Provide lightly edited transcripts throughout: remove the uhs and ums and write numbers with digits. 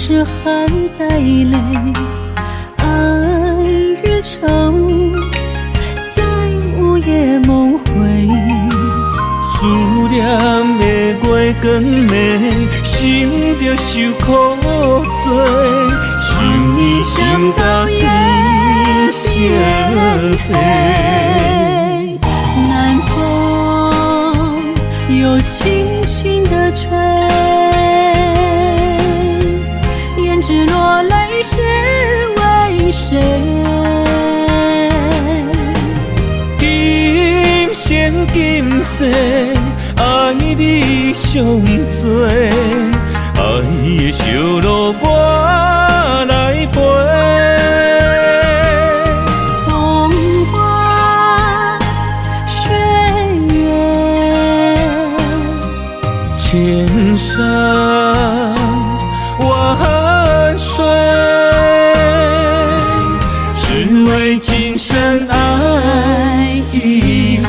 是含带泪，爱与诚在午夜梦回。思念的月光暝，心着受苦做，想你想到天色黑。南风又轻轻地吹，胭脂落泪是为谁？今生今世，爱你上多，爱的烧路我来陪。风花雪月，千山万水，只为今生爱一回。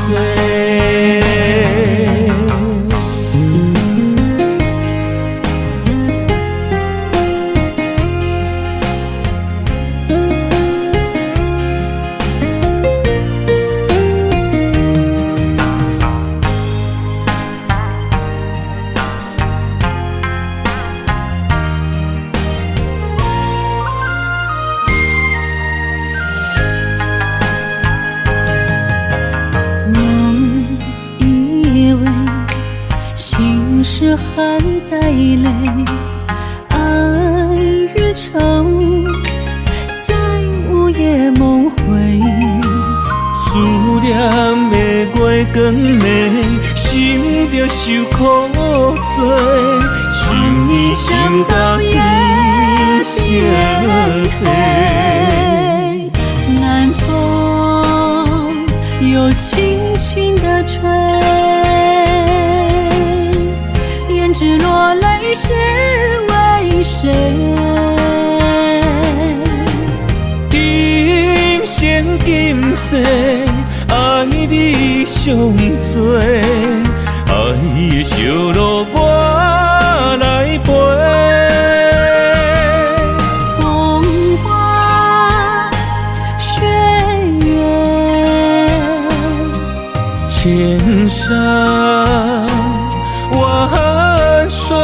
是含带泪，爱与诚在午夜梦回。思念的月光暝，心着受苦做，想你想到天色黑。南风又轻轻地吹，胭脂落泪是为谁？今生今世，爱你上多，爱的烧路我来陪。风花雪月，千山万水，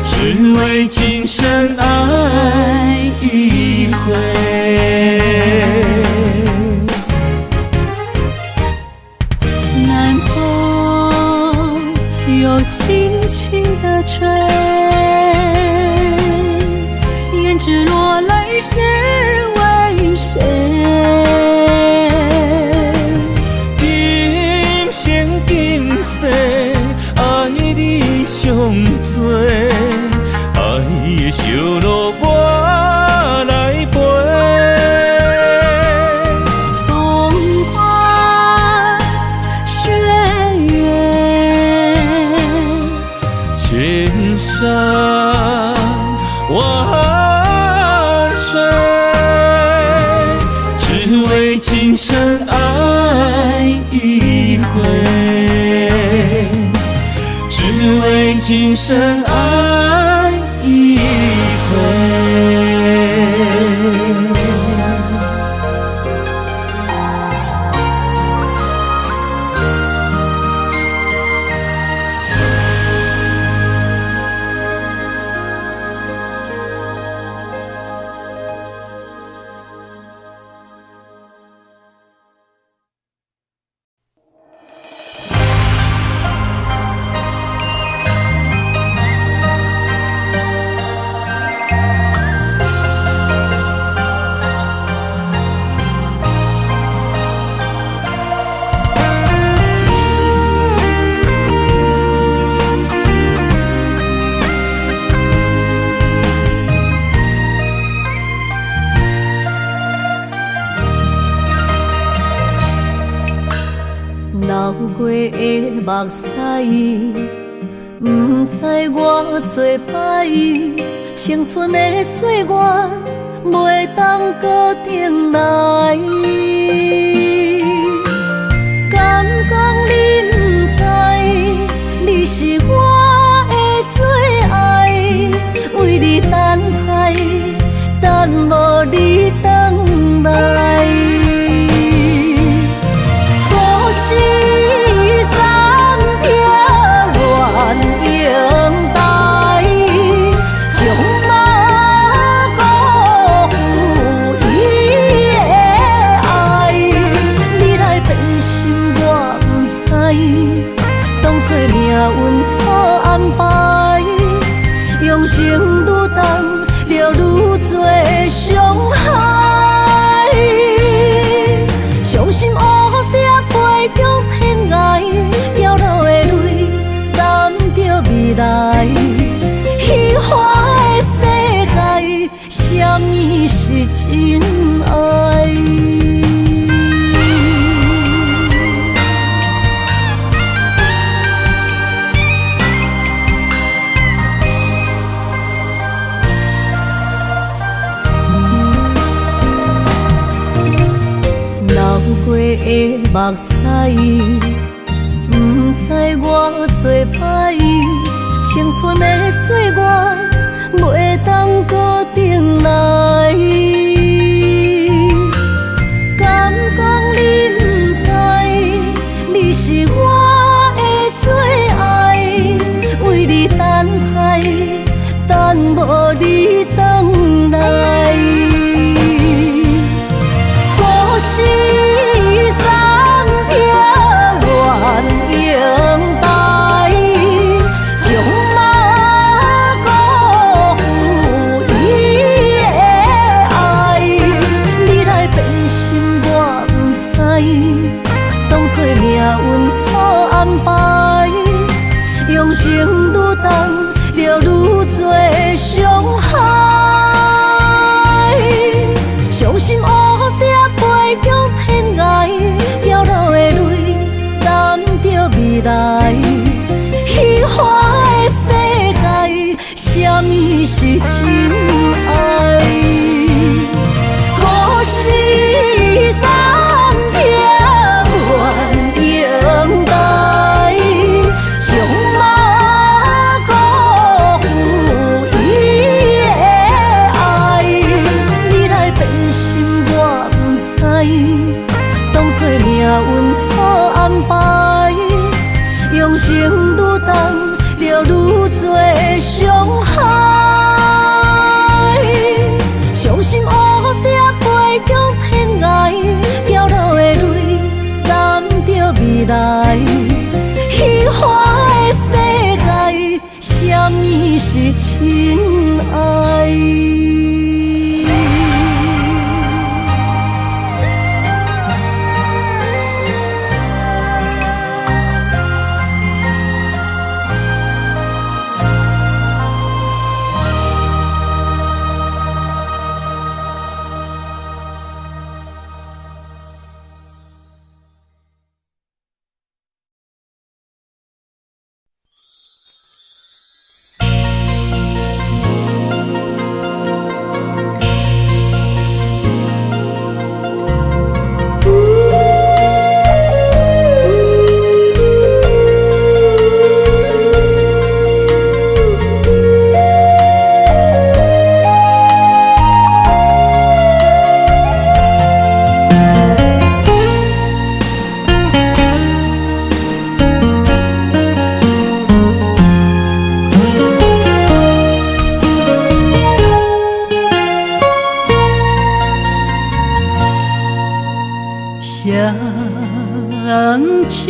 只为今生爱一回。南风又轻轻地吹，胭脂落泪是为谁？今生今世，爱你上多，爱的烧路我来陪。风花雪月，千山万水，只为今生爱一回，只为今生爱一回。流过的目屎，不知我做歹，青春的岁月袂当搁重来。敢讲你不知，你是我的最爱。运错安排，用情愈重，就愈多伤害。伤心乌蝶飞向天涯，掉落的泪染着未来。虚华的世界，什么是真爱？过的目屎，不知我做歹，青春的岁月袂当搁重来。敢讲你不知，你是我的最爱，为你等待，等无你回来。故事。用情愈重，就愈多伤害。伤心乌蝶飞向天涯，掉落的泪染着未来。虚华的世界，什么是真爱？故事三条原应该。命运错安排，用情愈重，就愈多伤害。伤心乌蝶飞向天涯，掉落的泪染着未来。虚华的世界，什么是真爱？双手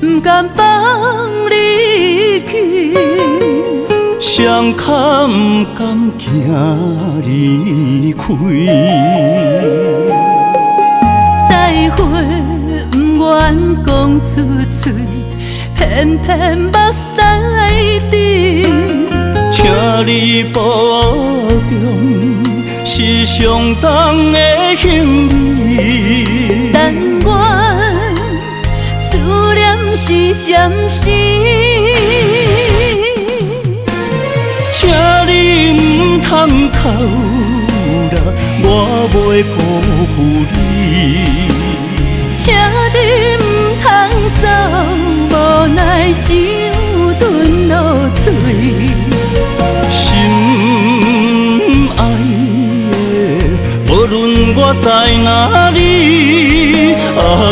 不敢放你去，双脚不甘行离开，再会不愿讲出嘴，偏偏目屎滴。请你保重，是上重的行李。但愿思念是暂时，请你唔通哭啦，我袂辜负你。请你唔通走，无奈只有吞落嘴。心爱的，无论我在哪里，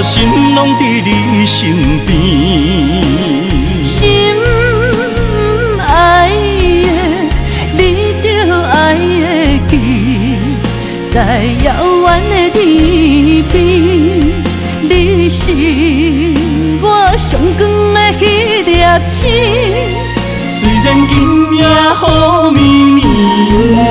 心拢伫你身边。心爱的，你着爱会记，在遥远的天边，你是我上光的去粒星，虽然今夜雨绵绵。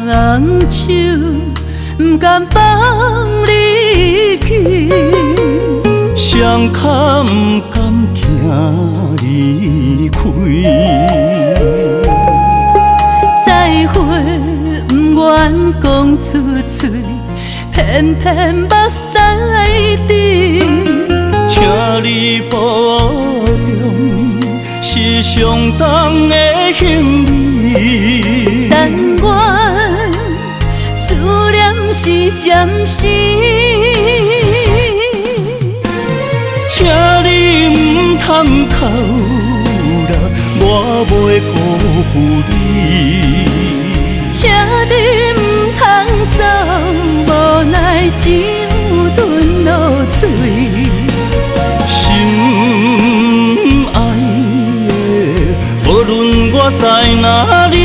人手不甘放你去，双脚不甘行离开，再会不愿讲出嘴，偏偏目屎滴。请你保重，是上重的行李。但愿思念是暂时，请你唔通哭啦，我袂辜负你。请你唔通走，无奈只有吞落嘴。心爱的，无论我在哪里，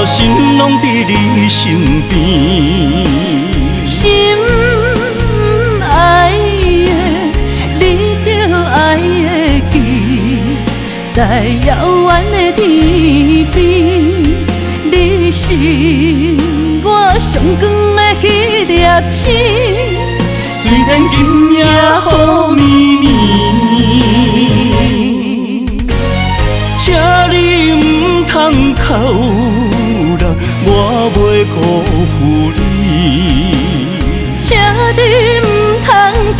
心拢伫你身边。心爱的，你着爱会记，在遥远的天边，你是我上光的迄粒星。虽然今夜雨绵绵，请你唔通哭啦，我袂辜负你。请你唔通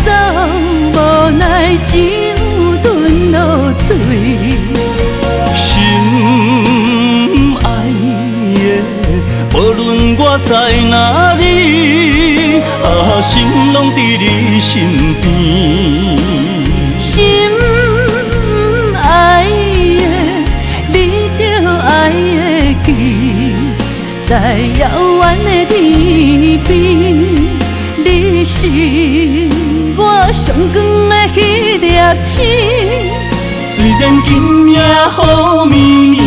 走，无奈只有吞落嘴。心爱的，无论我在哪里，心拢伫你身边。心爱的，你着爱会记，在遥远的天边，你是我上光的迄粒星。虽然今夜雨绵绵。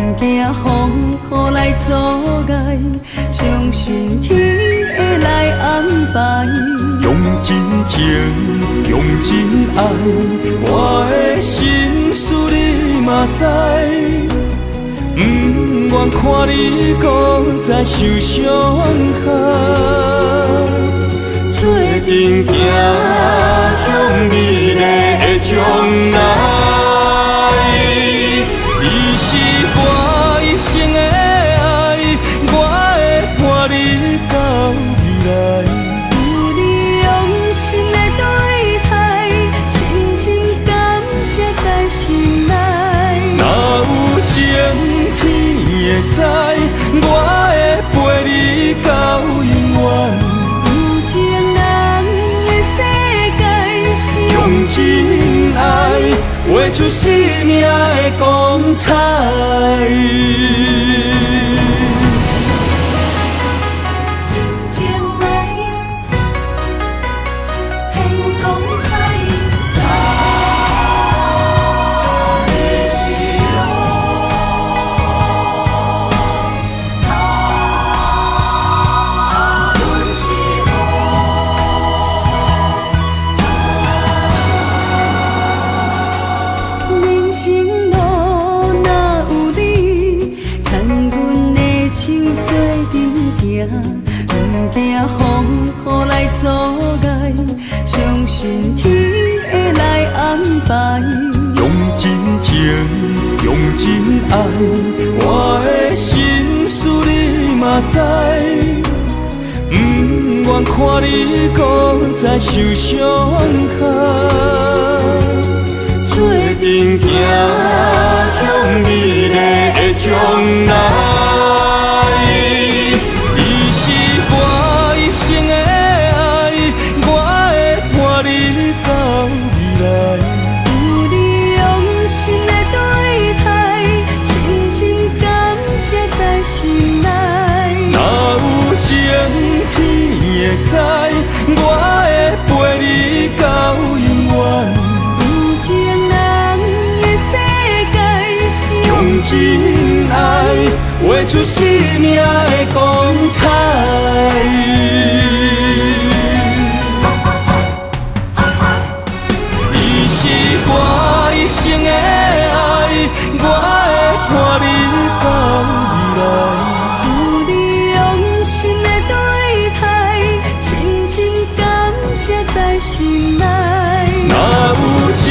不惊风雨来阻碍，相信天会来安排。用真情，用真爱，我的心事你嘛知。不愿看你搁再受伤害，做阵行向美丽的将来。你是我一生的爱，我会伴你到未来。有你用心的对待，深深感谢在心内。若有情天会知，我会陪你到永远。有情人的世界，用真爱画出生命的光彩。行，不惊风雨来阻碍，相信天会来安排。用真情，用真爱，我的心事你嘛知。不愿看你搁再受伤害，做阵行向美丽的将来。你是我一生的爱，我会伴你到未来。有你用心的对待，深深感谢在心内。若有情天会知，我会陪你到永远。有情人的世界，用真爱画出生命的光彩。你是我一生的爱，我会伴你到未来。有你用心的对待，深深感谢在心内。若有情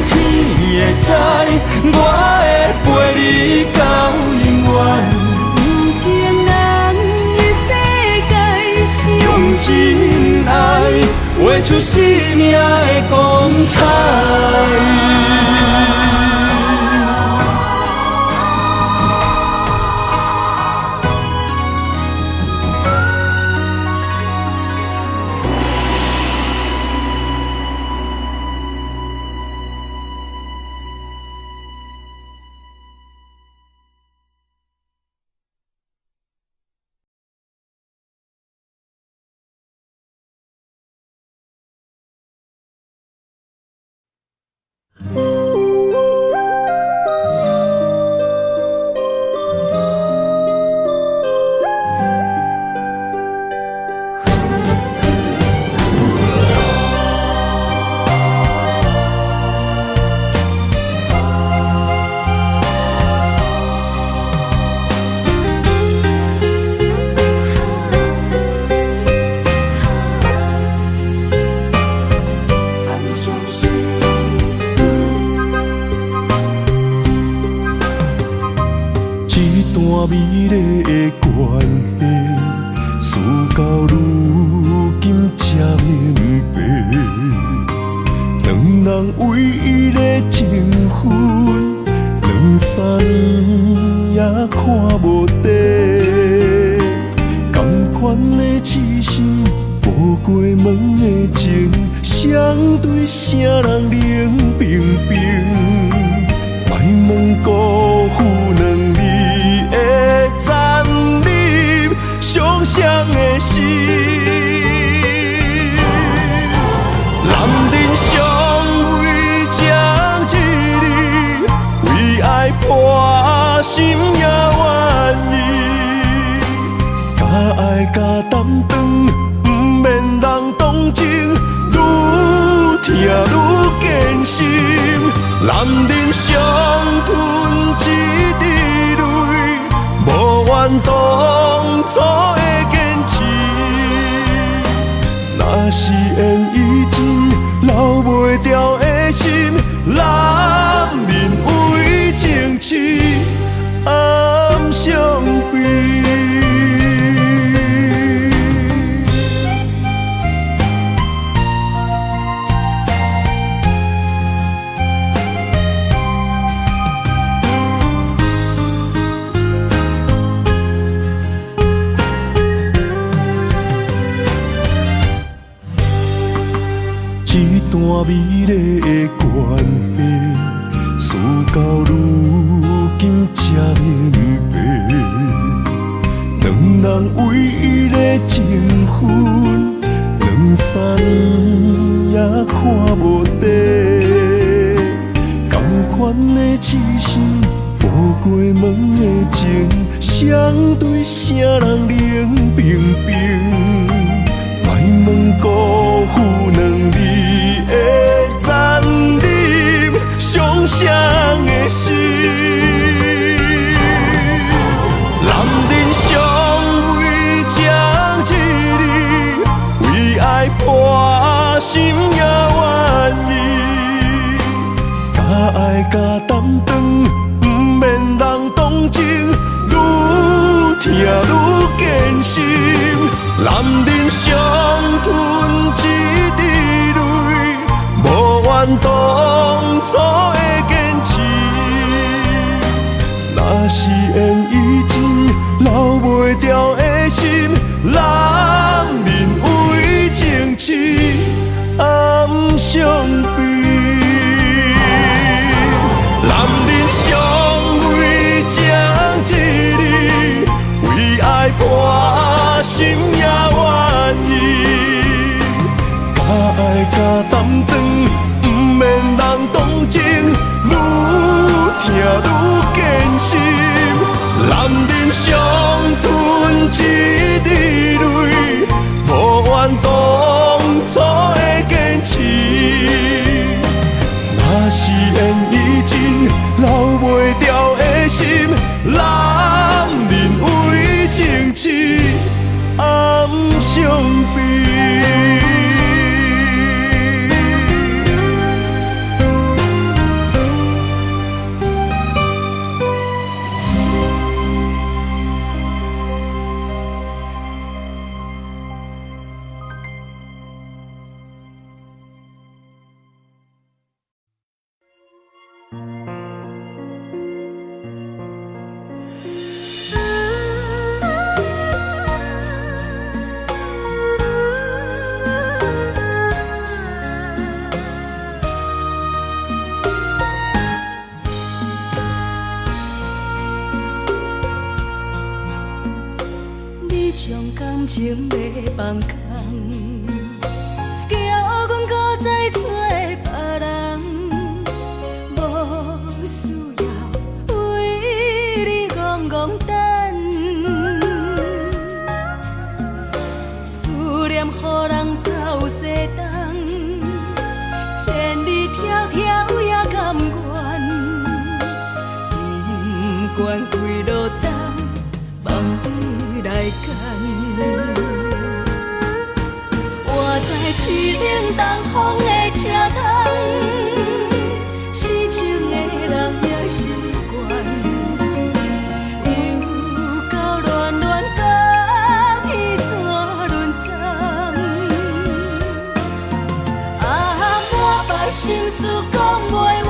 天会知，我会陪你到永远。有情人的世界，用真爱画出生命的光彩。美丽的关系，事到如今才明白，两人唯一的情分，2、3年也看无底。同款的痴心，无过门的情，相对啥人冷冰冰？莫问辜负两字。残忍伤伤的心，男人尚为情一字，为爱破心也愿意。假爱假担当，不免人同情，愈疼愈艰辛。男人伤吞一滴泪。无怨当初的坚持，若是缘已尽，留袂掉的心，男人为情痴暗相悲。一段美丽的关系，事到如今才明白，两人唯一的情分，2、3年也看无底。同款的痴心，无过门的情，相对啥人冷冰冰？莫问辜负两字。残忍伤伤的心，男人尚为情爱甲担当，不免人同情，愈听愈艰辛。男人伤吞一滴泪，无怨当初的坚持。若是缘已尽，留袂住的心，人人为情痴暗伤悲。男人尚为情一字，为爱破心也愿意。甲爱甲担当，不免人同情，愈听愈艰辛。男人伤吞一滴泪，无怨当初的坚持。若是缘已尽，留袂住的心，男人为情痴暗伤悲。感情要放空，叫阮搁再找别人，无需要为你戆戆等。思念予人走西东，千里迢迢也甘愿，不管几落冬，望你来干。我在凄冷东风的车窗，痴情的人也习惯，又到恋恋甲天山轮站。满腹心事讲袂完，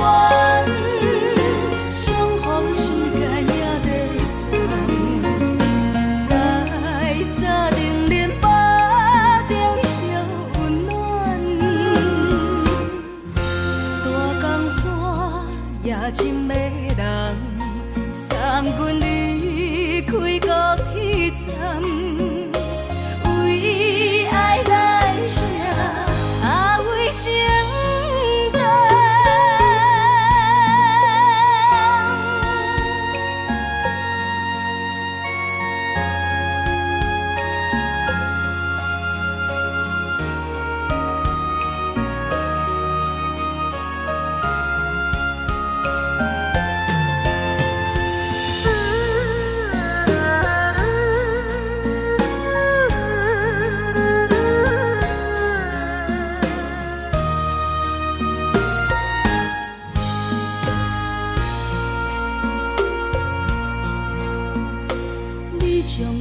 相逢时间也在站。在沙定连巴中烧温暖，大江山夜深的人，送阮离开高铁站，为爱来写，为情。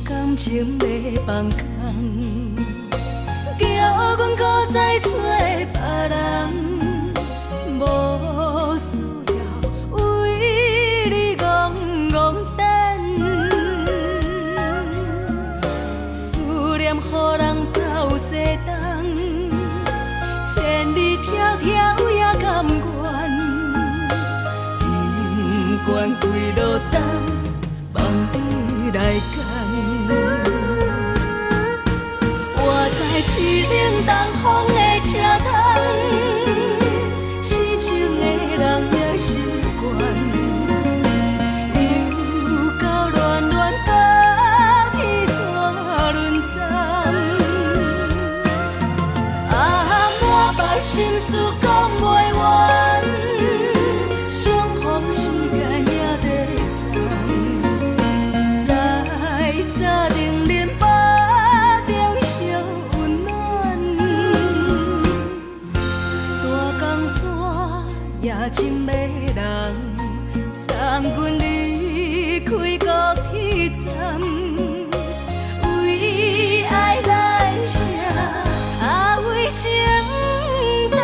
感情要放空，叫阮搁再找别人，无需要为你戆戆等。思念予人走西东，千里迢迢也甘愿，不管几落冬，望你来干。我在凄冷东风的车窗，痴情的人也习惯，又到恋恋甲天山轮站。满腹心事讲袂完，相逢时间也在站。在沙定连巴中烧温暖，大夜深的人，送阮离开高铁站，为爱来舍，为情重。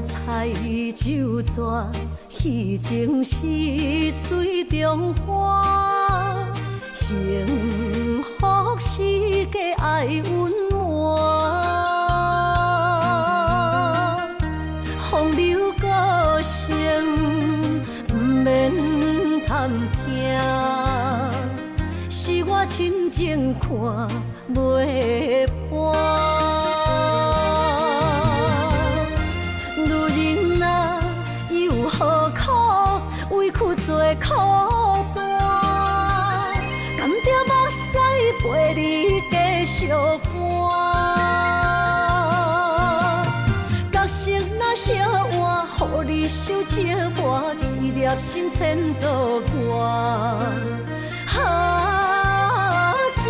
彩酒泉，戏情是水中花，幸福是家爱温暖。风流歌声不免探听，是我深情看袂破。委屈做苦担，甘蔗目屎陪你继续寒。角色若烧换，予你受折磨，一粒心千度寒。才知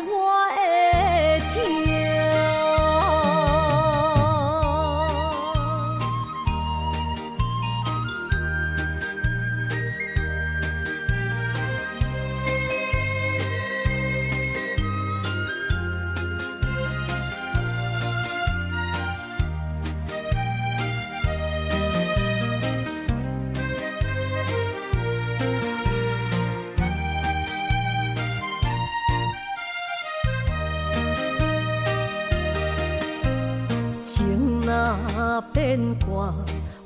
我的痛。若变卦，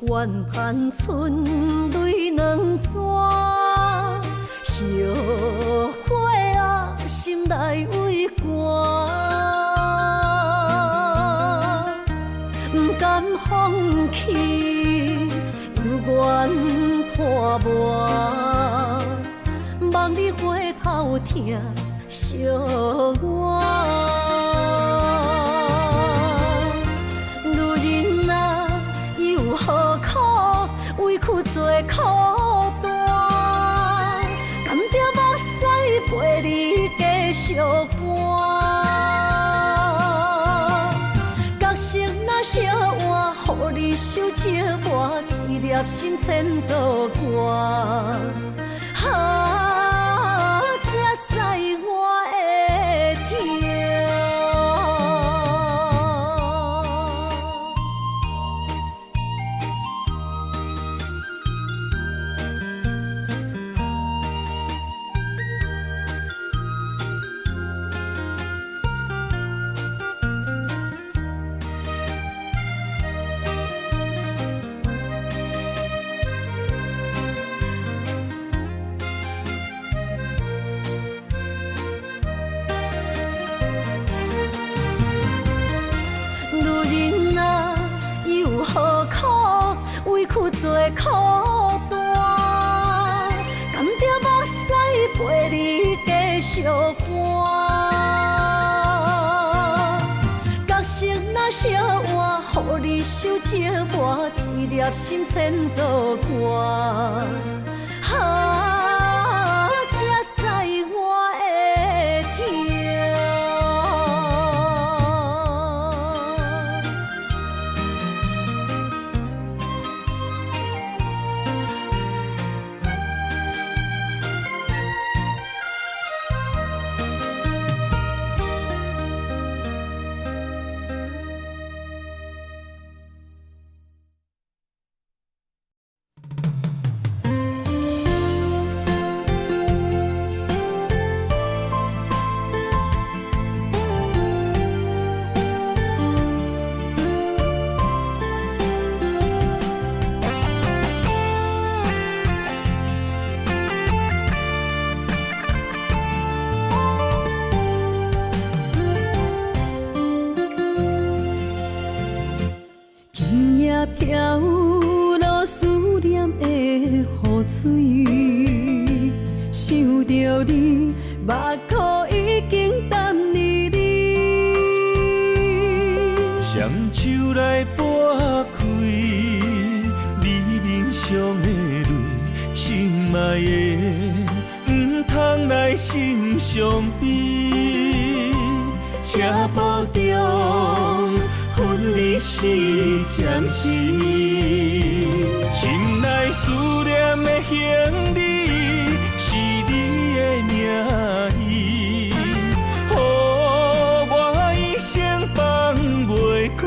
怨叹春泪两逝。后悔啊，心内为寒，不甘放弃，犹原拖磨，望你回头听惜我。何苦委屈做苦担？甘蔗目屎陪你继续寒。角色若烧换，予你受折磨，一粒心千度寒。才知我的痛。委屈做苦担，甘蔗目屎陪你继续寒。角色若烧换，予你受折磨，一粒心千度寒。才知我的痛。着你，目眶已经淡离你。双手来拨开你面上的泪，心爱的，唔通来心伤悲。车步中分离是暂时，心内思念的行李是你的名字，予我一生放袂开。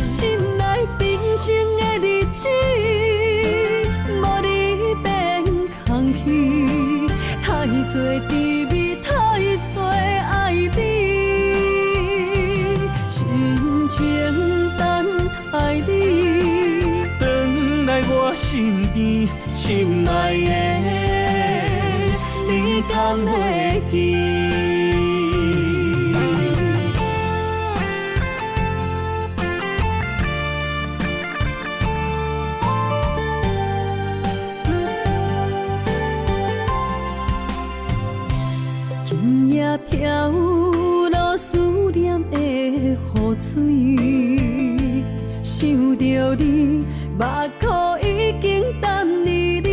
心内平静的日子，无你变空虚，太多滋味，太多爱你。心情等爱你，回来我身边，心爱的，你敢会记？今夜飘落思念的雨水，想着你，目眶已经淡离你。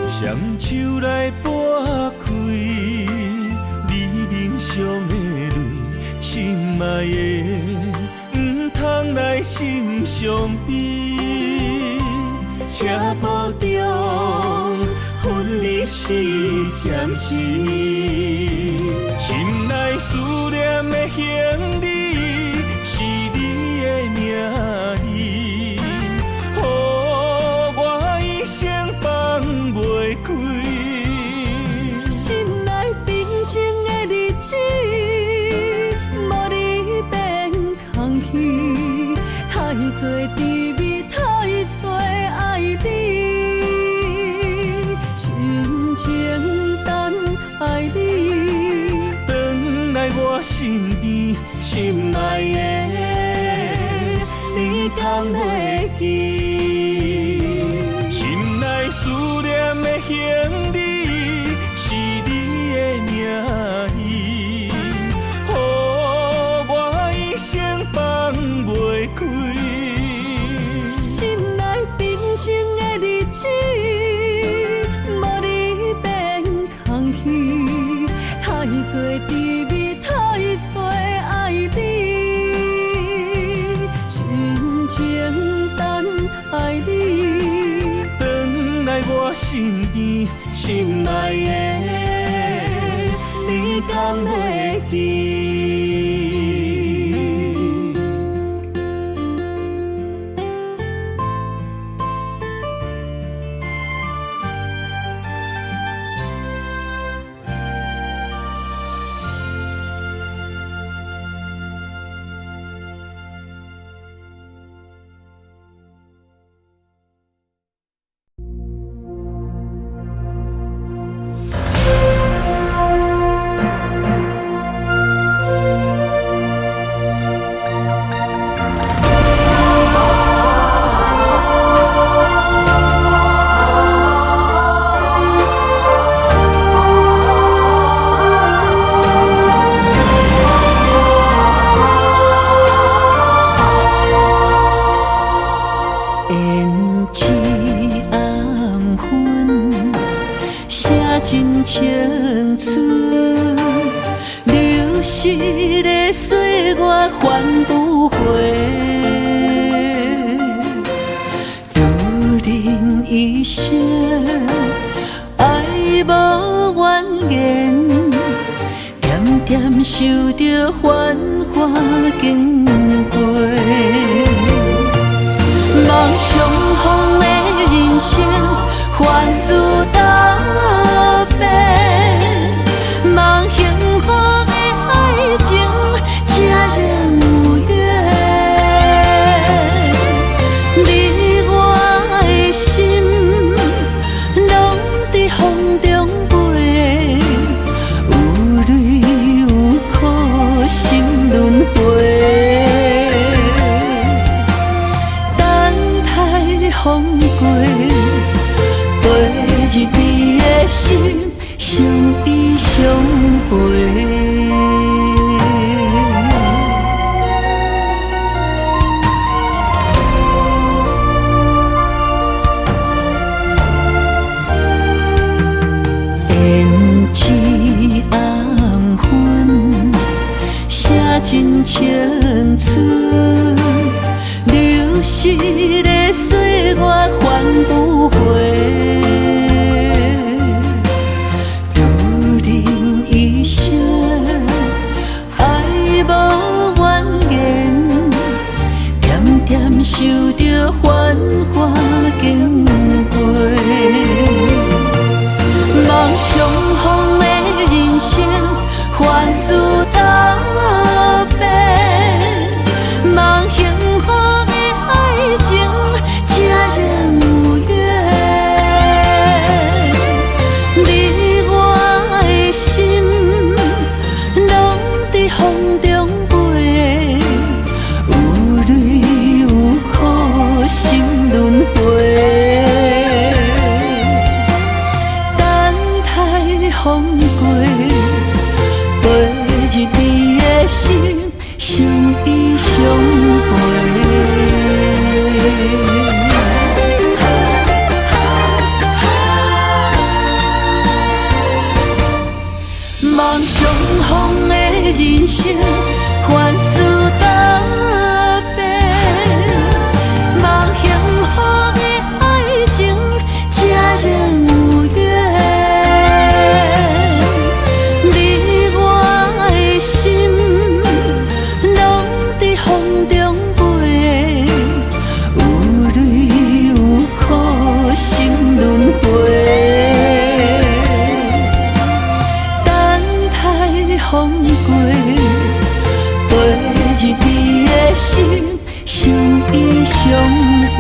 双手来拨开你面上的泪，心爱的，唔通来心伤悲。车步中分离是暂时，心内思念的行李是你的名字，予我一生放袂开。心内平静的日子，无你变空虚，太多滋味，太多爱你。心情等爱你，回来我身边，心爱的，你敢会记？心内思念的行李是你的名字，予我一生放袂开。心内平静的日子，无你变空虚，太多滋味，太多爱你。心情等爱你，回来我身边，心爱的，你敢会记？真青春，流逝的岁月还不回。如人一生，爱无怨言，点点受着繁华经过。梦相逢的人生，凡事答辩，梦幸福的爱情，才能有缘。你我的心，拢在风中飞，有泪有苦，心轮回。等待风过。的心相依相陪。胭脂红粉，写尽青春，流逝的岁月还不回。如人一生，爱无怨言，点点受着繁华经过。梦相逢的人生，凡事道别；梦幸福的爱情，才能有缘。你我的心，拢在风中飞，有泪有苦，心轮回。风过，陪日你的心，相依相陪。梦相逢的人生，凡事道别。梦幸福的爱情，才能有缘。风过，陪日你的心，相依相陪。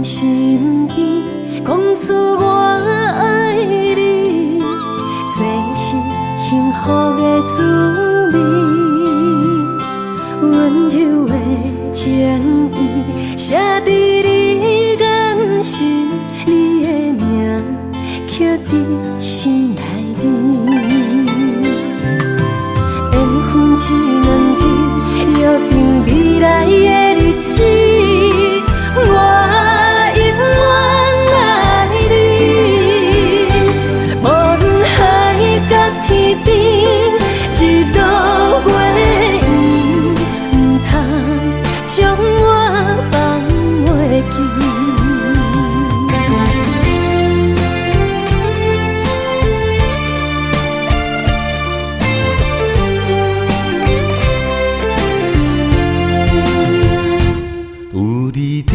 心意讲出我爱你，这是幸福的滋味。温柔的情意写在你眼神，你的名刻在心内面。缘分只两日，约定未来的日子。我在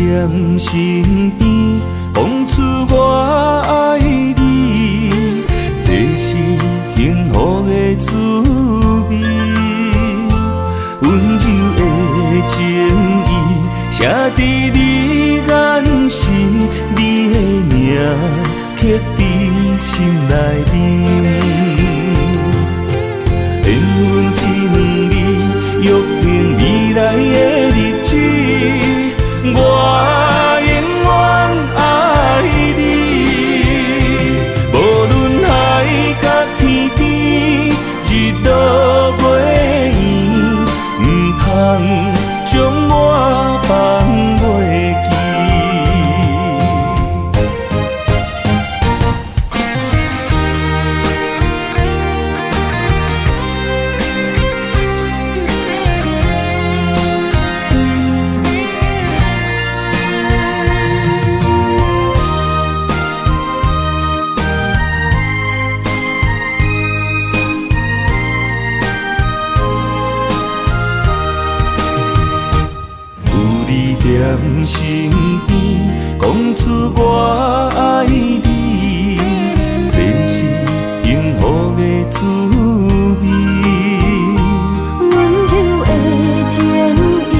身边，讲出我爱你，这是幸福的滋味。温柔的情意写在你眼神，你的名刻在心内面。缘分只两字，约定未来的日子。我永远爱你，无论海角天边，日落月圆，不通将我放袂记。身边，讲出我爱你，这是幸福的滋味。温柔的情意，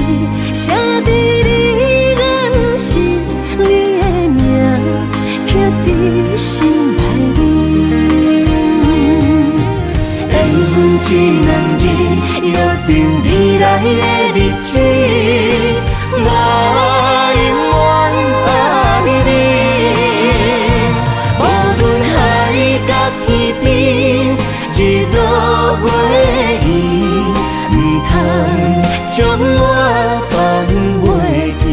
写伫你眼心，你的名刻伫心内面。缘分只两字，约定未来的日子，我永远爱你。无论海角天边，日落月圆，唔通将我放袂记。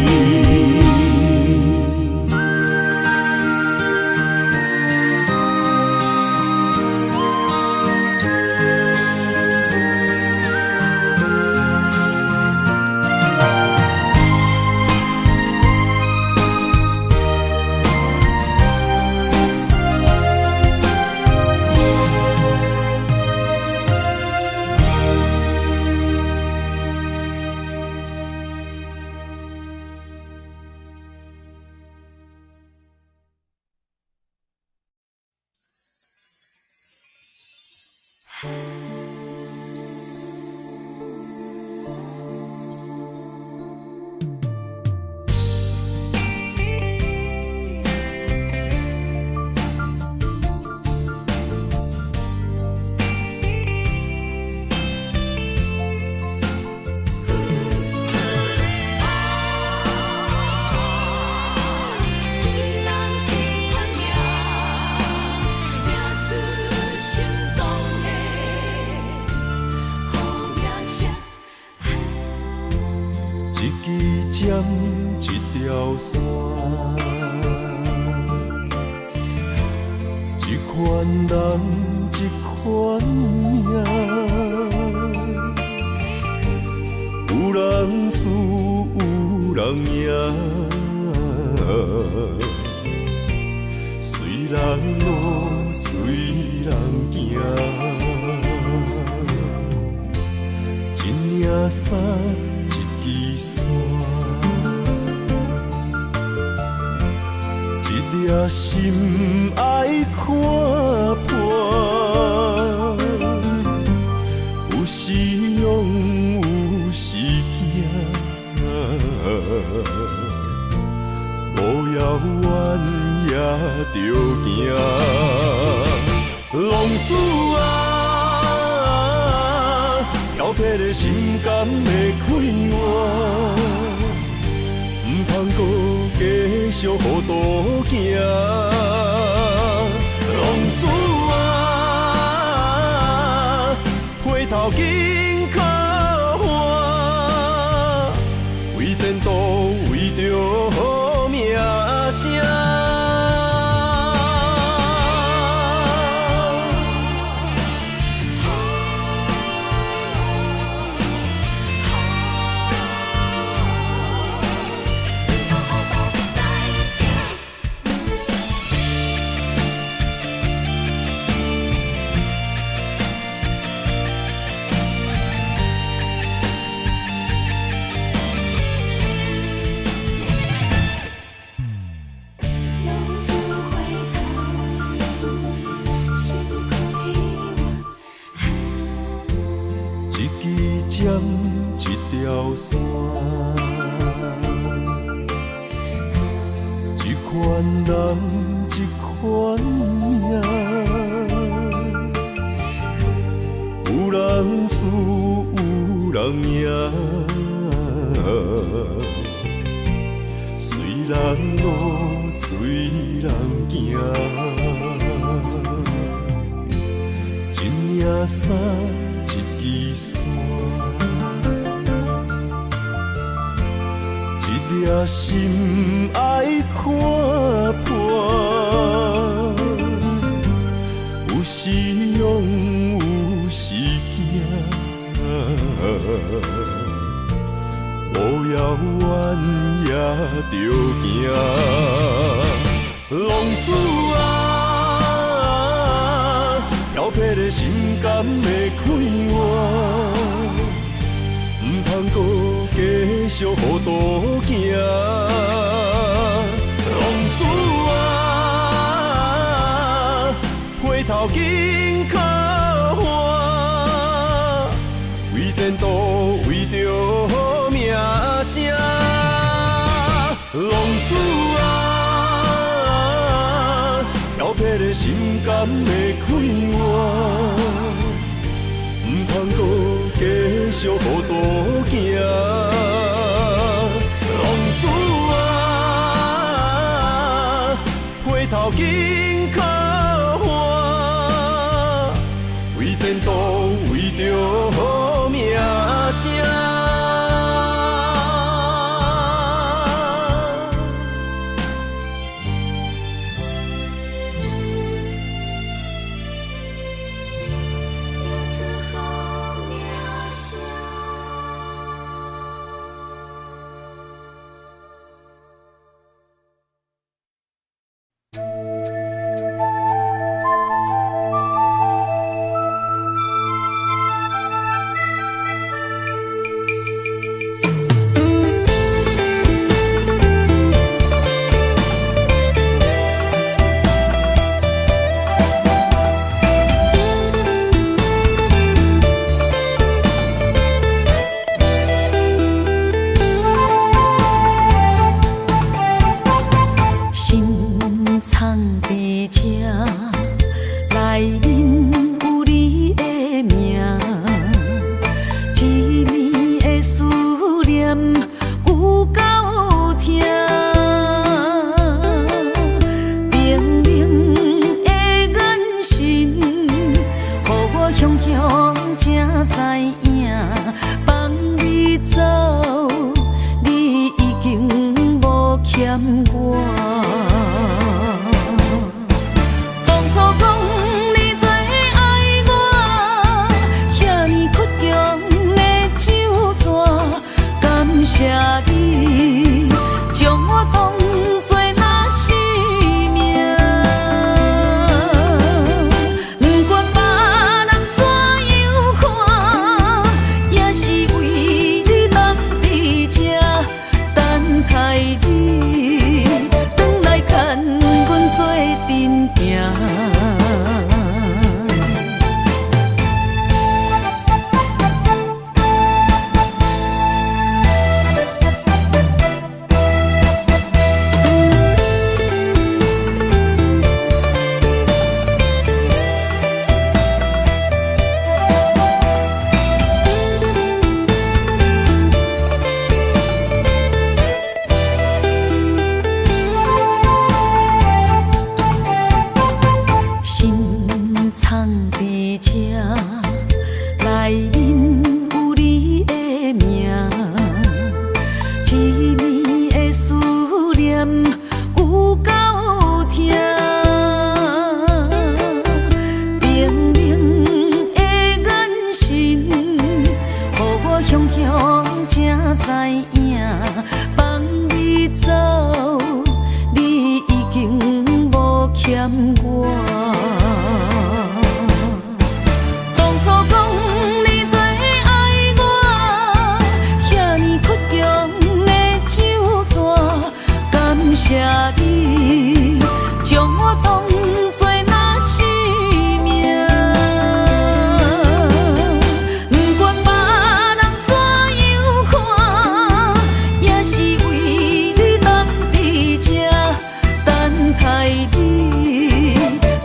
一条线，一款人，一款命，有人输，有人赢，随人路，随人行，一领衫，一支线。一颗心爱看破，有时勇，有时惊，路遥远也着行。浪子啊，漂泊的心敢会快活？唔通搁继续糊涂行，浪子啊，回头紧靠岸，为前途，为着名声。一条线，一款人，一款命，有人输，有人赢，随人路，随人行，一领衫，一支线。一颗心爱看破，有时勇，有时惊，路遥远也着行。浪子啊，漂泊的心敢会快活？唔通搁继续糊涂行。的快活，唔通搁继续予妒忌。浪子啊，回头紧靠岸，为前途，为着好名声。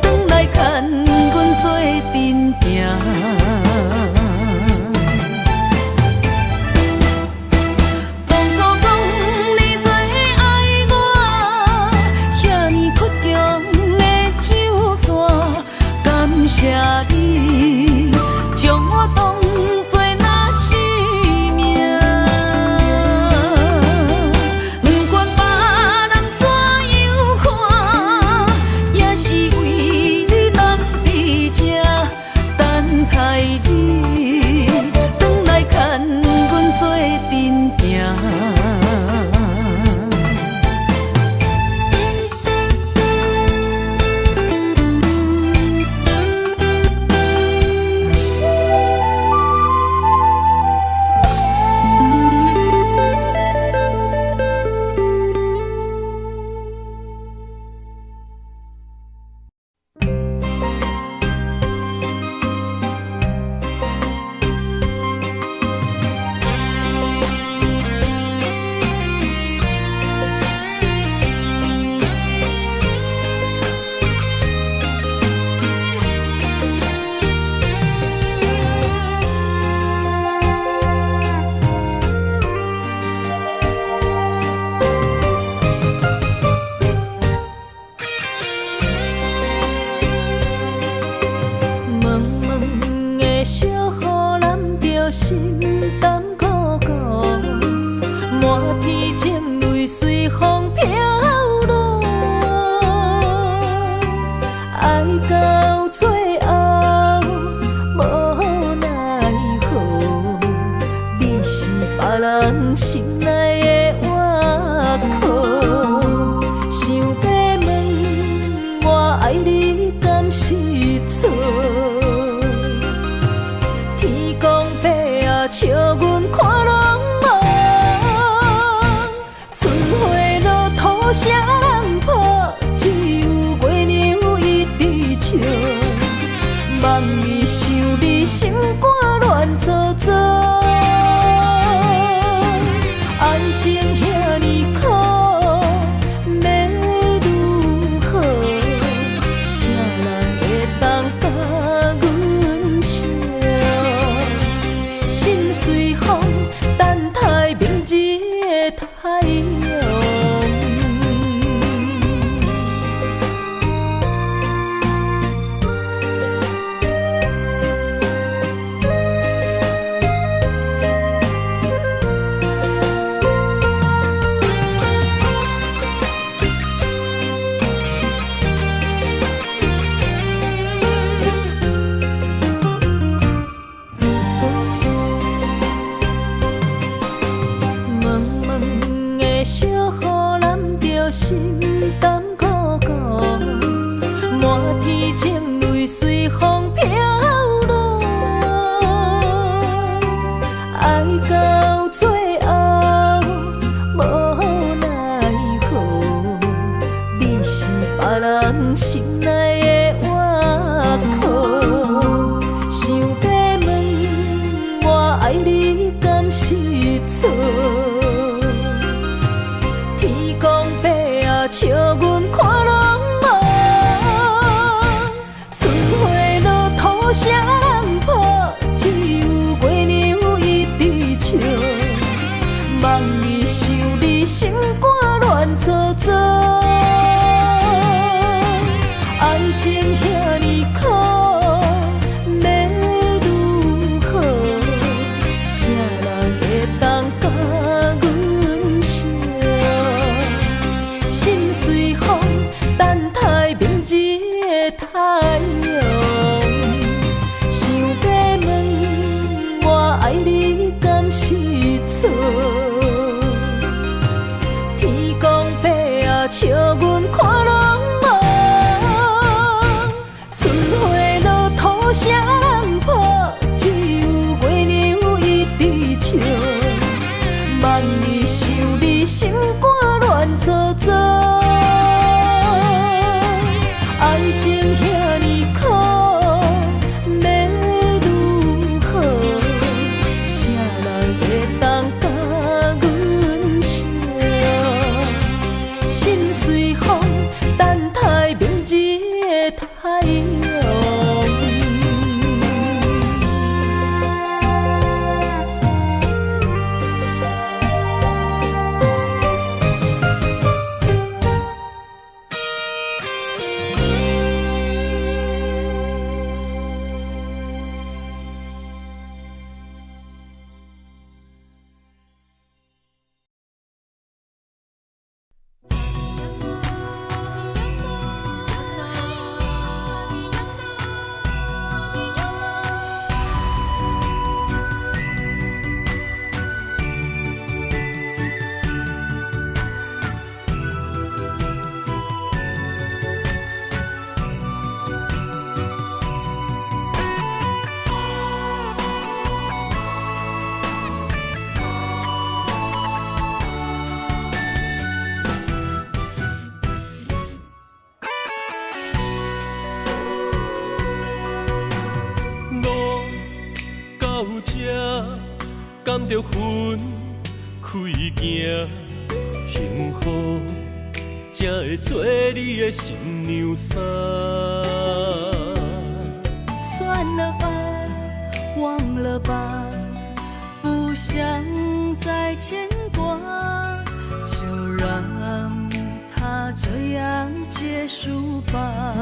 等人心内的活苦。想要问，我爱你敢是错？天公伯啊，笑阮看拢无，春花落土谁人抱？只有月娘一直笑。望伊想你心肝乱糟糟，爱情遐尼苦，要如何？谁人会当甲阮惜？心随风，等待明日的太阳。心甘苦苦，满天情泪随风飘落，爱到最后无奈何，你是别人心内的活苦。想要问，我爱你敢是错？笑阮看拢无，春花落土谁人抱？只有月娘一直笑。望伊想你心肝乱糟糟，爱情遐尼苦，要如何？谁人会当甲阮惜？心随风，等待明日的太阳。想要问，我爱你敢是错？天公伯啊，笑阮看拢无，春花落土谁人抱？只有月娘一直笑。望伊想你心肝乱糟糟，爱情遐尼苦，要如何？谁人会当甲阮惜？心随风，等待明日的太阳。甘着分开行，幸福才会做你的新娘衫。算了吧，忘了吧，不想再牵挂，就让它这样结束吧。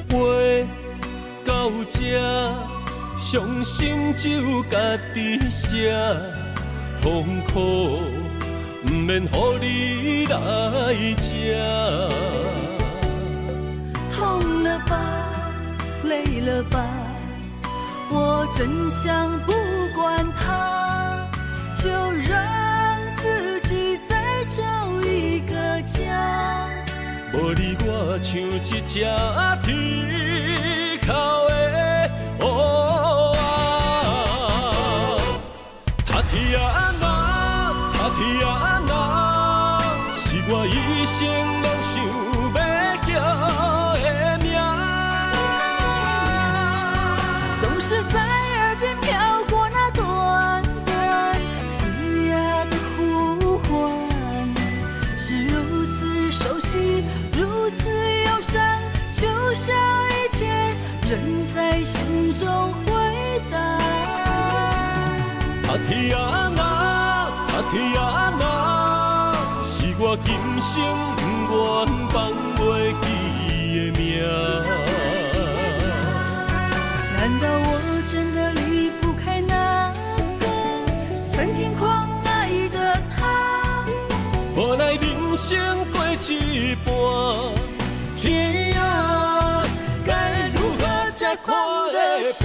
话到这，伤心只有家己写，痛苦不免予你来吃。痛了吧，累了吧，我真想不管它，就让自己再找一个家。无你我像一只皮口的乌鸦，他天啊那，他天啊那，是我一生拢想要叫的名。总是在耳边飘过那短短嘶哑的呼唤，是如此熟悉，如此忧伤，就像一切仍在心中回荡。他天啊那，他天啊那，是我今生不愿放袂记的名。难道我真的离不开那个曾经狂爱的他？无奈人生过一半，天啊，该如何才看得下？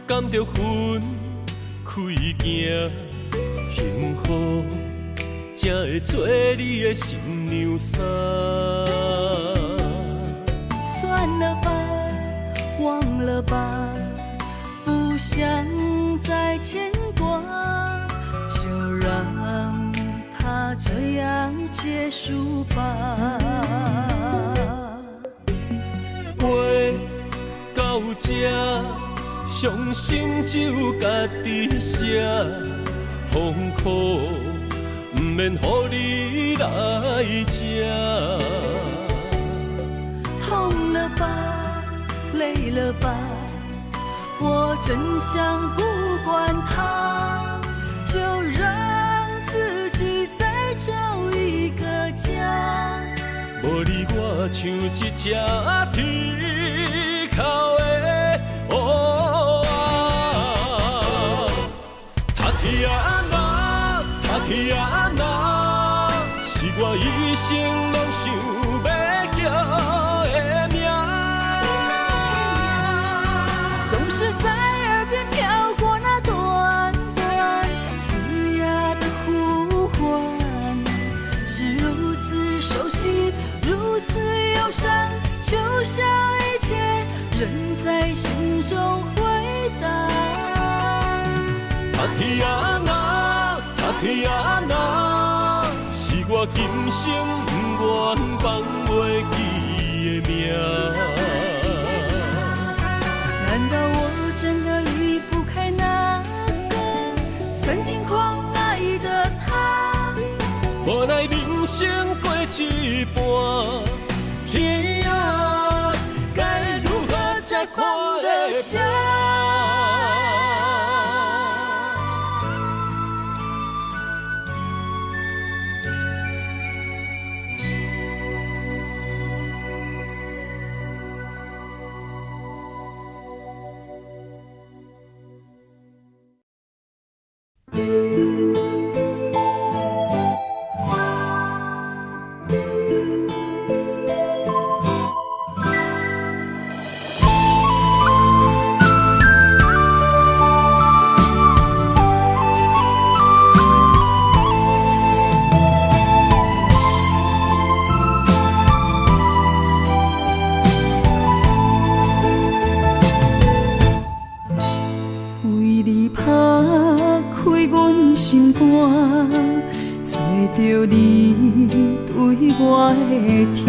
甘着分开行，幸福才会做你的新娘衫。算了吧，忘了吧，不想再牵挂，就让它这样结束吧。话到这。伤心只有家己写，痛苦不免予你来吃。痛了吧，累了吧，我真想不管它，就让自己再找一个家。无你我像一只皮口的乌天啊那，他天啊那，是我一生拢想要叫的名。总是在耳边飘过那短短嘶哑的呼唤，是如此熟悉，如此忧伤，就像一切仍在心中回荡。他天啊那，他天啊那，是我今生不愿放袂记的名。难道我真的离不开那个曾经狂爱的他？无奈人生过一半，天啊，该如何才看得下？着你对我的疼，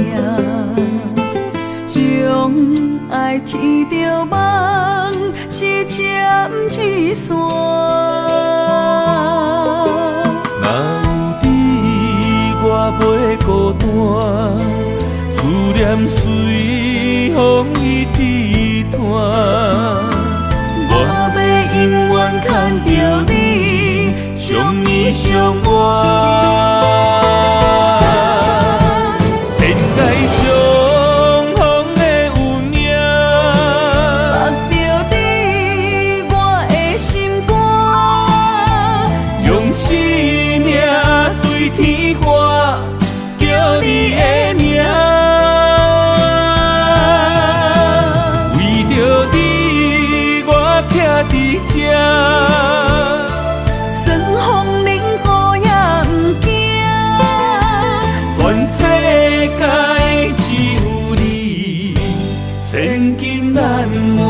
将爱天着梦，一针一线。若有你，我袂孤单，思念随风伊滴断。我要永远牵着你，相依相伴。天涯相界只有你，千金难换。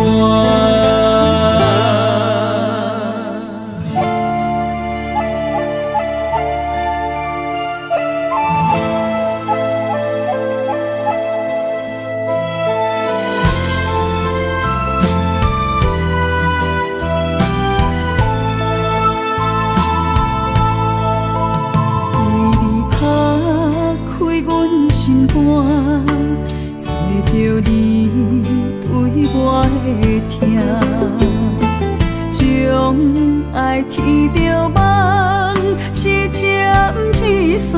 找你对我的疼，将爱天着梦，一针一线。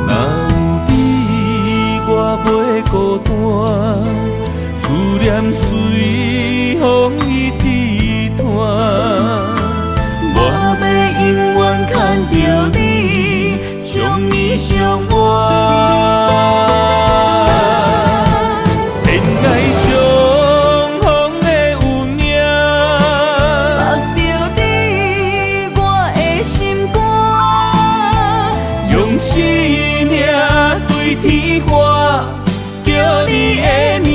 若有你，我袂孤单，思念随风伊织团。我要永远牵着你，相依相偎。生命对天花，叫你的名，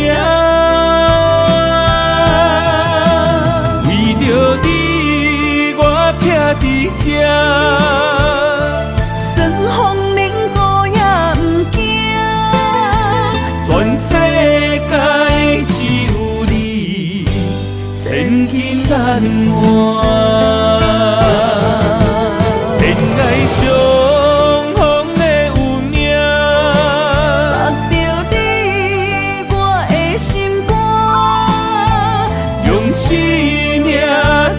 为着你我徛伫这，算风冷雨也不惊，全世界只有你，千金难换。恋爱上。生命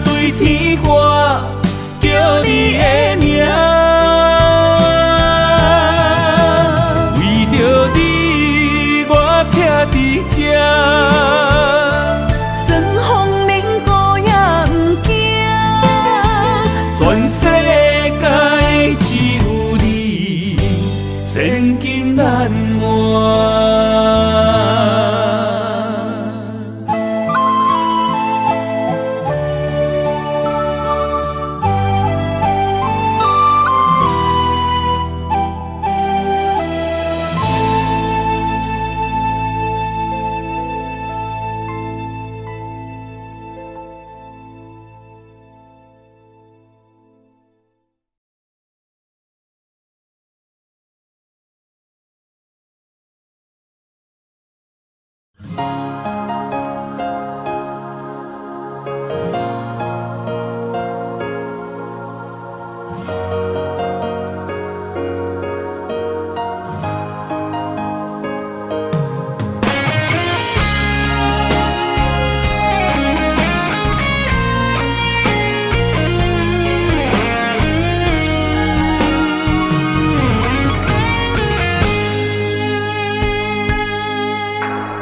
对天花，叫你的名，为着你我徛伫这，算风冷雨也不惊，全世界只有你，千金难换。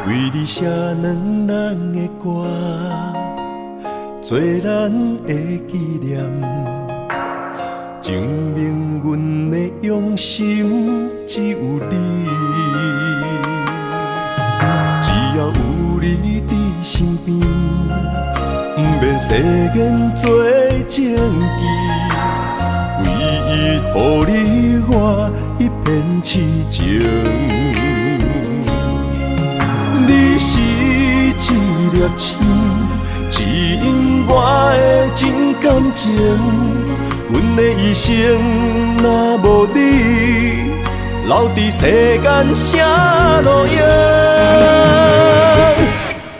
为你写两人的歌，做咱的纪念，证明阮的用心只有你。只要有你伫身边，不免世间做证据，唯一予你我一片痴情。你是一粒星，指引我的真感情。阮的一生若无你，留伫世间啥路用？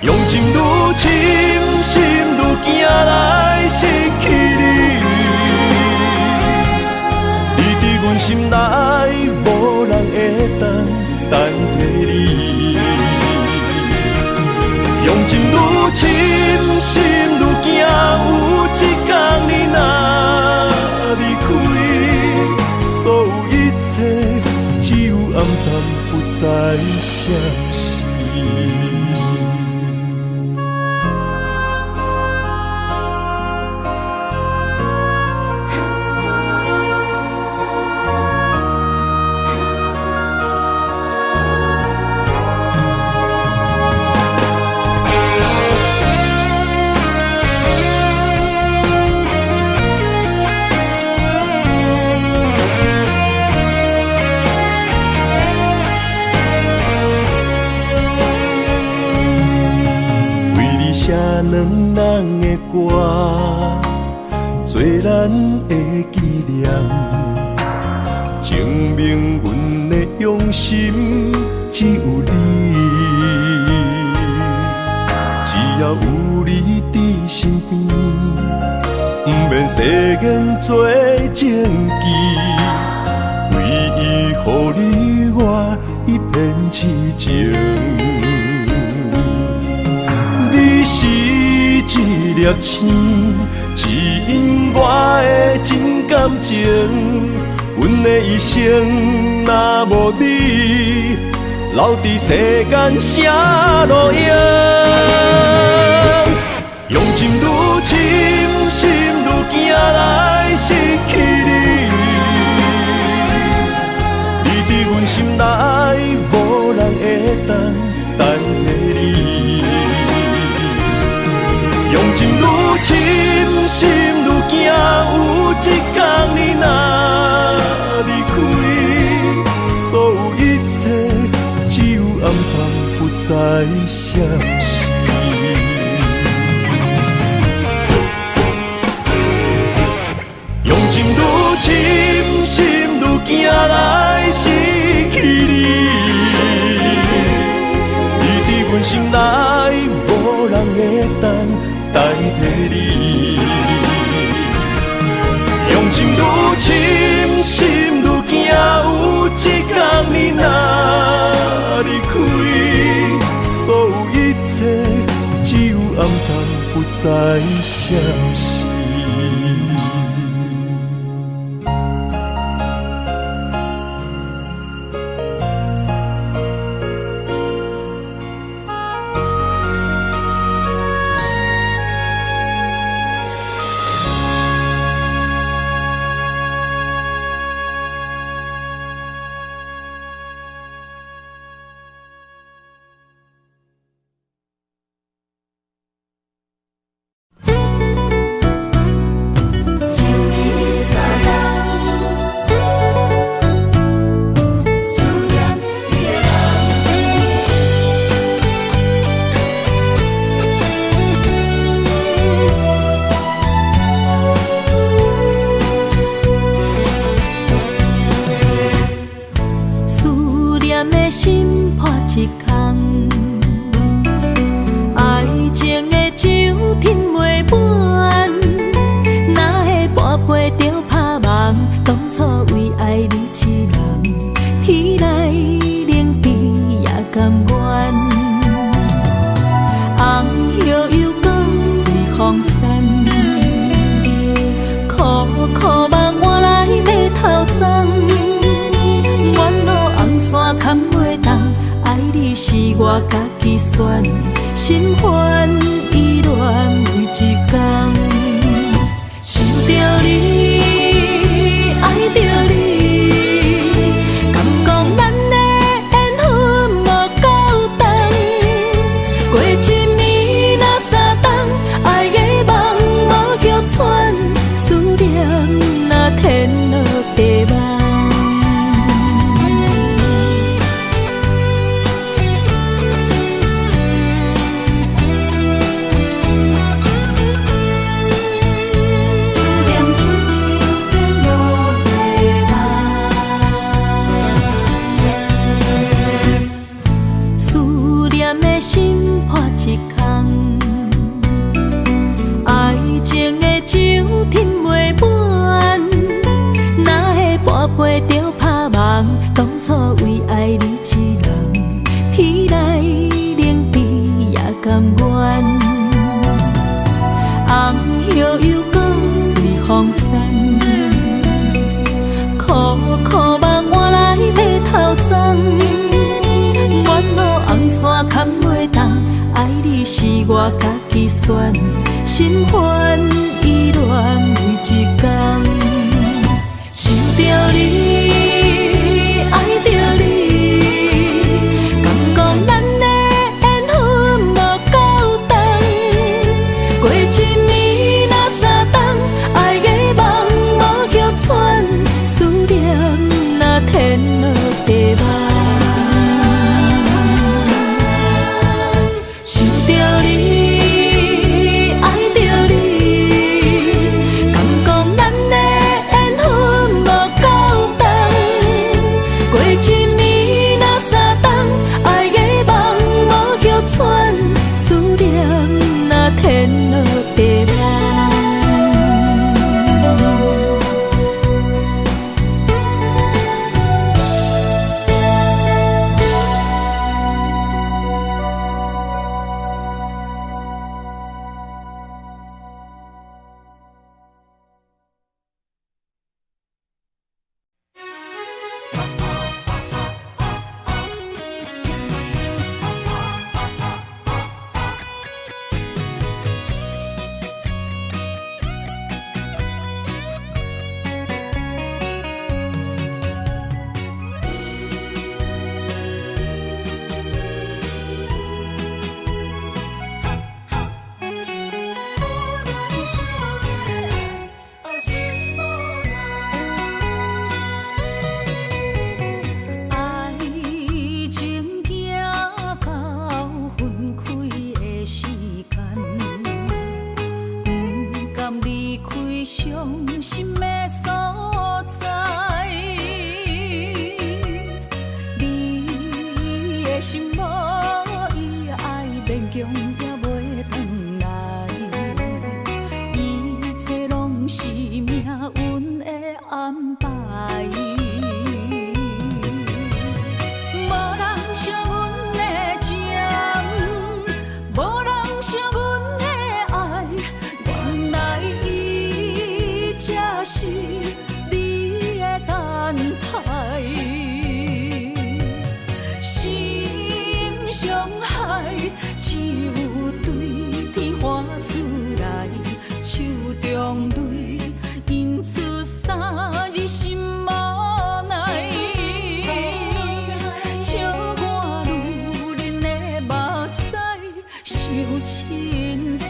用情愈深，心愈惊来失去你。你伫阮心内，无人会当代替你。用情愈深，心愈惊，有一天你若离开，所有一切只有暗淡，不再相信。两人的歌，做咱的纪念，证明阮的用心只有你。只要有你伫身边，不免世间做证据，唯一予你我一片痴情。你是一粒星，指引我的真感情。阮的一生若无你，留伫世间啥路用？用情愈深，心愈惊来失去你。你伫阮心内，无人会当代替你。用情愈深，心愈惊，有一天你若离开，所有一切只有暗淡，不再消息。用情愈深，心愈惊来失去你。你伫阮心内，无人会当代替你。用情愈深，心愈惊，有一天你若离开，所有一切只有暗淡，不再消息。心烦意乱每一天，想着你，爱着你，敢讲咱的缘分无够长？过一年若三冬，爱的梦无叫喘，思念若天落地网。背着拍梦，当初为爱你一人，天来冷滴也甘愿。红叶又搁随风散，苦苦梦换来马头鬃。远路红线牵袂动，爱你是我家己选，心烦意乱每一天。想着你，爱着你，敢讲咱的缘分无够长？过一年若三冬，爱的梦无叫喘，思念若天落地网。想着你。伤心的所在，你的心无伊爱勉强也袂转来，一切拢是命运的安排。无人像阮的情，无人像阮的爱，原来才是你的等待，心伤害只有对天喊出来，手中泪印出三字心无奈，笑我女人的目屎受凊彩。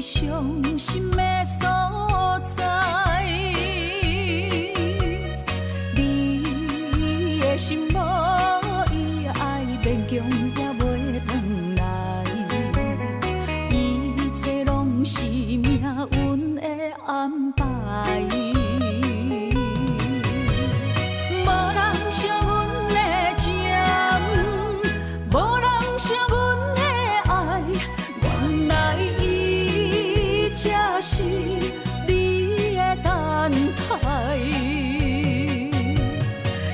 伤心的所在，你的心无伊爱勉强也袂转来，一切拢是命运的安排。无人像阮的情，无人像阮的爱，原来才是你的等待，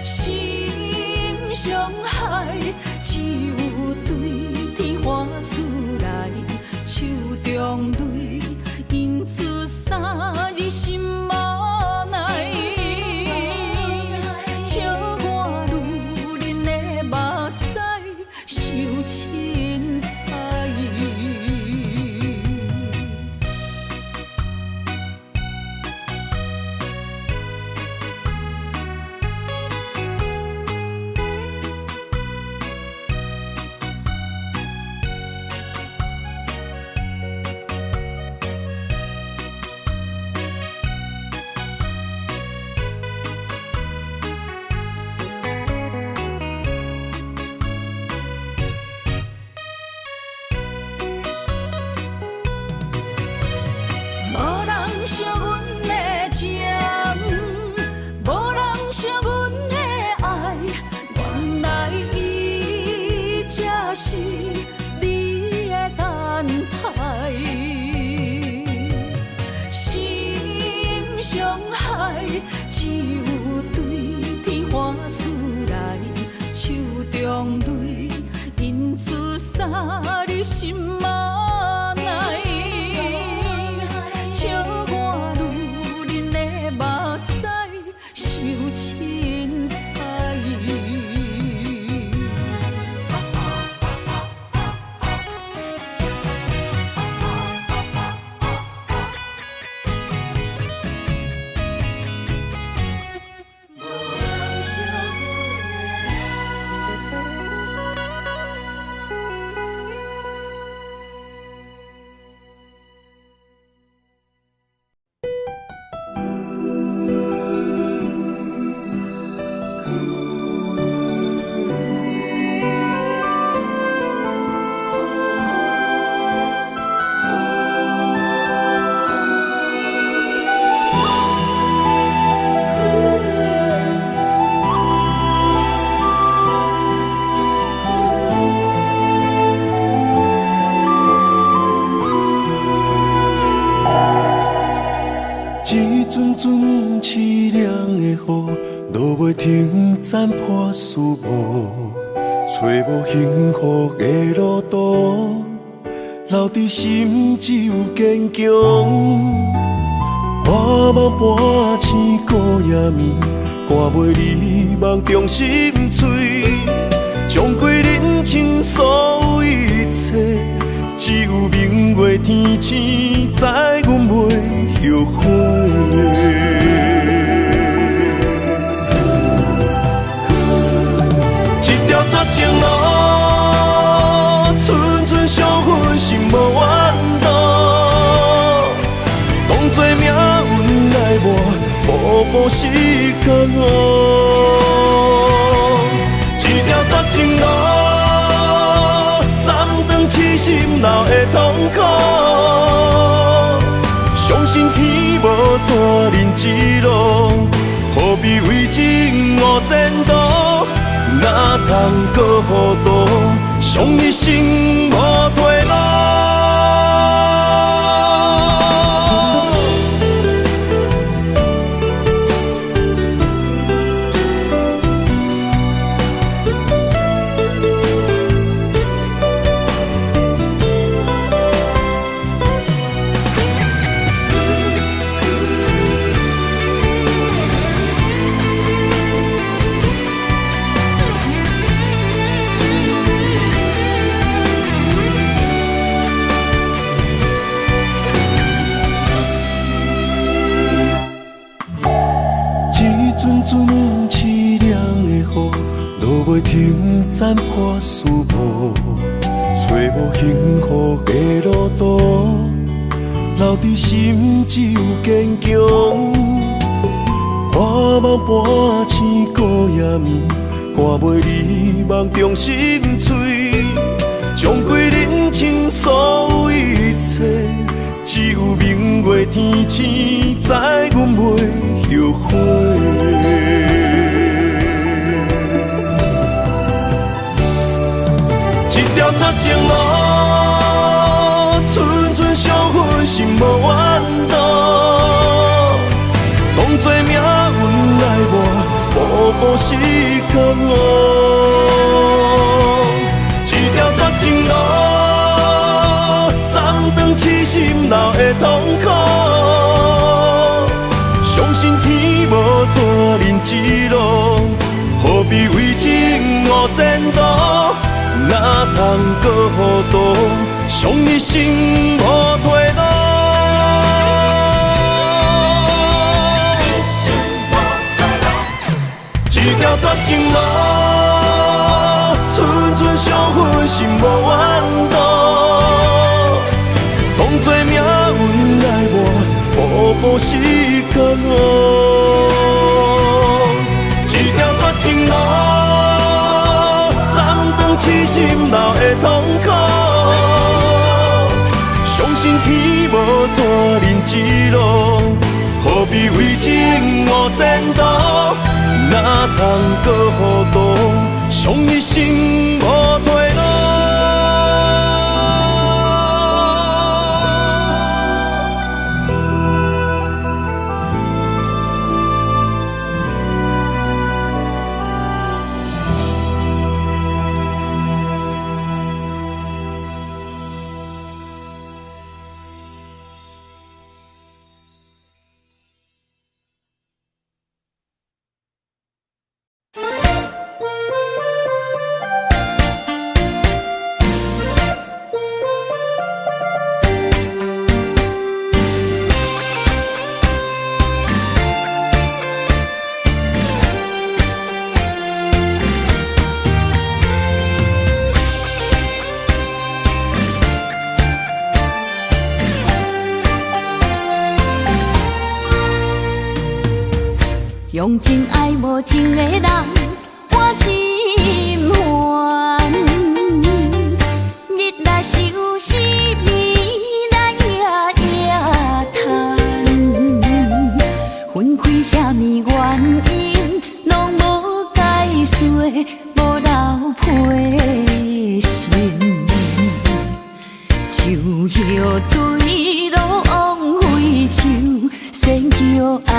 心伤害只有对天喊出来，手中泪印出三字心无奈，笑我女人的目屎受凊彩。像阮的情，无人像阮的爱，原来伊才是你的等待，心伤害只有对天喊出来，手中泪印出三字心无奈。笑我女人的目屎受凊彩。找无幸福的路途，留伫心只有坚强。半梦半醒孤夜眠，赶袂离梦中心碎。将过人生所有一切，只有明月天星知阮袂后悔。一条绝情路，寸寸相分心无怨妒。当作命运来磨，步步是甘愿。一条绝情路，暂断痴心闹的痛苦。相信天无绝人之路，何必为情误前途？哪通搁糊涂，伤一生无退路。阵凄凉的雨，落袂停，斩破思无，找无幸福的路途，留伫心只有坚强。半梦半醒孤夜眠，赶袂离梦中心碎。将过人生所有一切，只有明月天星知阮袂后悔。一条绝情路，寸寸相分心无怨妒。当作命运来磨，步步是甘愿。一条绝情路，暂断痴心闹的痛苦。相信天无绝人之路，何必为情误前途？哪通搁糊涂，伤一生无退路。一条绝情路，寸寸相分心无怨妒。当作命运来磨，步步是甘愿。一条绝情路，痴心闹的痛苦，相信天无绝人之路，何必为情误前途？哪通搁糊涂，伤一生无退路。用情爱无情的人，我心烦。日来愁思眠来夜夜叹，分开啥物原因，拢无解说，无留批信。树叶对路枉费树，仙桥爱。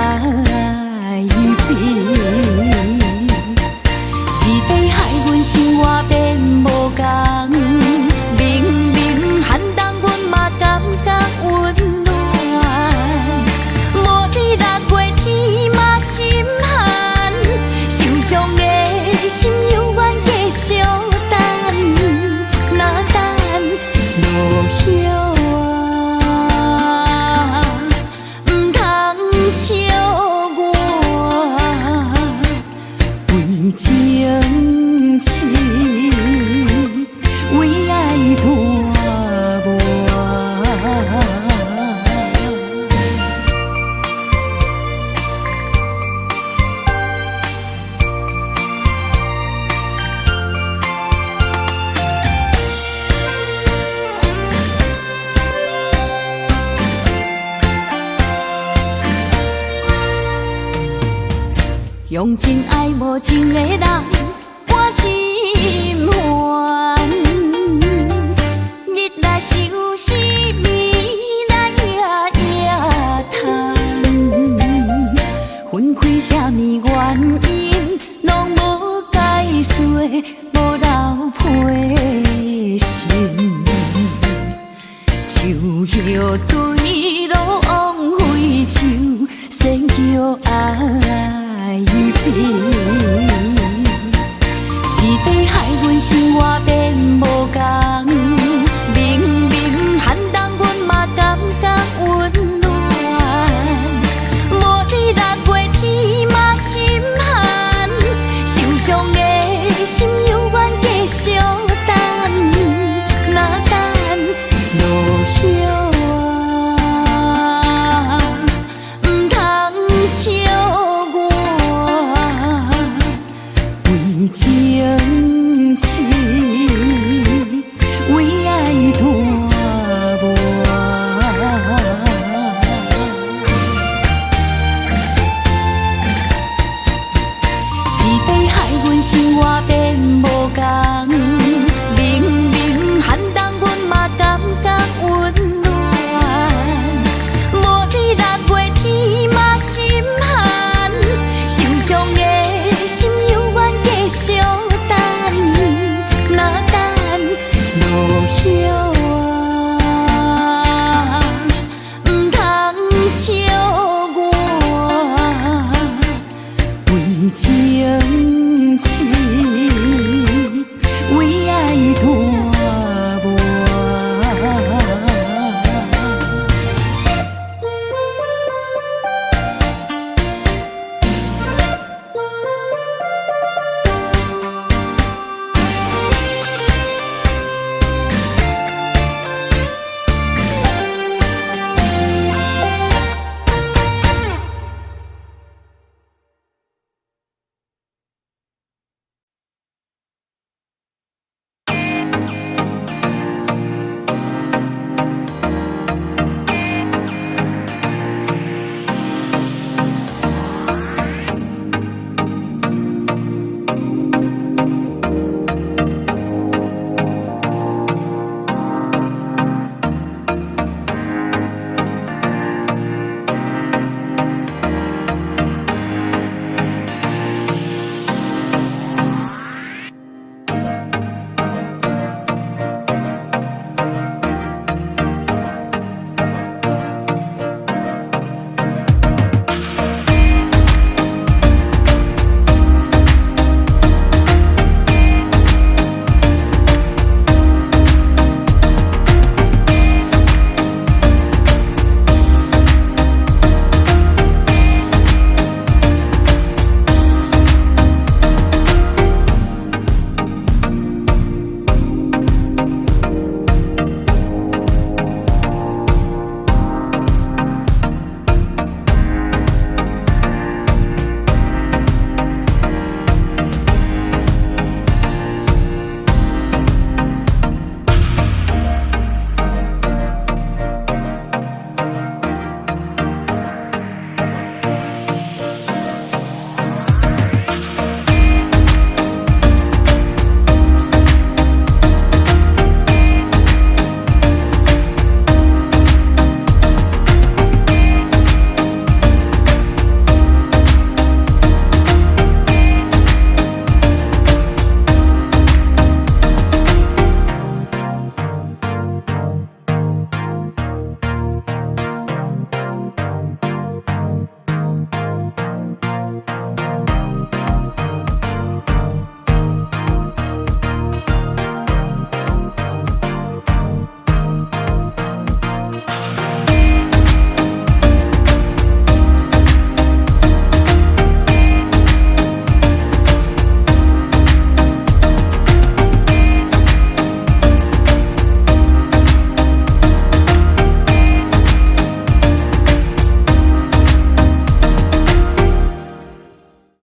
是地害阮心用真爱无情的人，我心烦。日来愁思暝来夜夜叹，分开啥物原因，拢无解说，无留批信。树叶对路枉费树，仙叫爱悲。是地害阮生活变无共。